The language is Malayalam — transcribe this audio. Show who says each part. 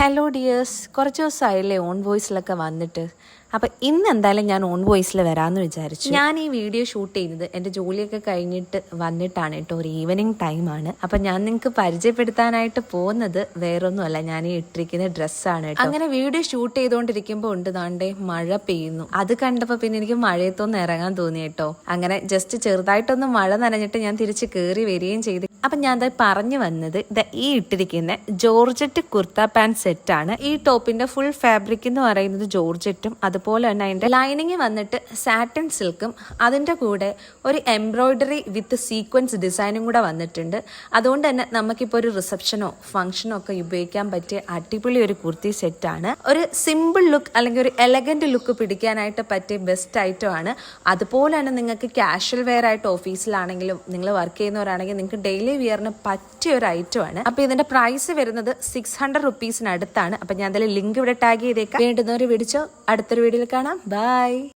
Speaker 1: ഹലോ ഡിയേഴ്സ്, കുറച്ച് ദിവസമായില്ലേ ഓൺ വോയിസിലൊക്കെ വന്നിട്ട്. അപ്പം ഇന്ന് എന്തായാലും ഞാൻ ഓൺ വോയിസിൽ വരാമെന്ന് വിചാരിച്ചു. ഞാൻ ഈ വീഡിയോ ഷൂട്ട് ചെയ്തത് എൻ്റെ ജോലിയൊക്കെ കഴിഞ്ഞിട്ട് വന്നിട്ടാണ് കേട്ടോ, ഒരു ഈവനിങ് ടൈമാണ്. അപ്പം ഞാൻ നിങ്ങൾക്ക് പരിചയപ്പെടുത്താനായിട്ട് പോകുന്നത് വേറൊന്നുമല്ല, ഞാൻ ഈ ഇട്ടിരിക്കുന്ന ഡ്രസ്സാണ് കേട്ടോ. അങ്ങനെ വീഡിയോ ഷൂട്ട് ചെയ്തുകൊണ്ടിരിക്കുമ്പോൾ ഉണ്ട് ദാണ്ടേ മഴ പെയ്യുന്നു. അത് കണ്ടപ്പോൾ പിന്നെ എനിക്ക് മഴയത്തൊന്ന് ഇറങ്ങാൻ തോന്നി കേട്ടോ. അങ്ങനെ ജസ്റ്റ് ചെറുതായിട്ടൊന്ന് മഴ നനഞ്ഞിട്ട് ഞാൻ തിരിച്ച് കയറി വരികയും ചെയ്തു. അപ്പം ഞാൻ പറഞ്ഞു വന്നത് ഈ ഇട്ടിരിക്കുന്ന ജോർജറ്റ് കുർത്ത പാൻറ് സെറ്റാണ്. ഈ ടോപ്പിന്റെ ഫുൾ ഫാബ്രിക് എന്ന് പറയുന്നത് ജോർജറ്റും അതുപോലെ തന്നെ അതിന്റെ ലൈനിങ് വന്നിട്ട് സാറ്റിൻ സിൽക്കും അതിന്റെ കൂടെ ഒരു എംബ്രോയിഡറി വിത്ത് സീക്വൻസ് ഡിസൈനും കൂടെ വന്നിട്ടുണ്ട്. അതുകൊണ്ട് തന്നെ നമുക്കിപ്പോൾ ഒരു റിസപ്ഷനോ ഫംഗ്ഷനോ ഒക്കെ ഉപയോഗിക്കാൻ പറ്റിയ അടിപൊളി ഒരു കുർത്തി സെറ്റാണ്. ഒരു സിമ്പിൾ ലുക്ക് അല്ലെങ്കിൽ ഒരു എലഗന്റ് ലുക്ക് പിടിക്കാനായിട്ട് പറ്റിയ ബെസ്റ്റ് ഐറ്റം ആണ്. അതുപോലെ തന്നെ നിങ്ങൾക്ക് കാഷ്വൽ വെയർ ആയിട്ട് ഓഫീസിലാണെങ്കിലും നിങ്ങൾ വർക്ക് ചെയ്യുന്നവരാണെങ്കിൽ നിങ്ങൾക്ക് ഡെയിലി വിയറിന് പറ്റിയ ഒരു ഐറ്റമാണ്. അപ്പൊ ഇതിന്റെ പ്രൈസ് വരുന്നത് 600 റുപ്പീസിനടുത്താണ്. അപ്പൊ ഞാൻ അതിൽ ലിങ്ക് ഇവിടെ ടാഗ് ചെയ്തേക്കാം. വേണ്ടുന്നവർ വിളിച്ചോ. അടുത്തൊരു വീഡിയോയിൽ കാണാം. ബൈ.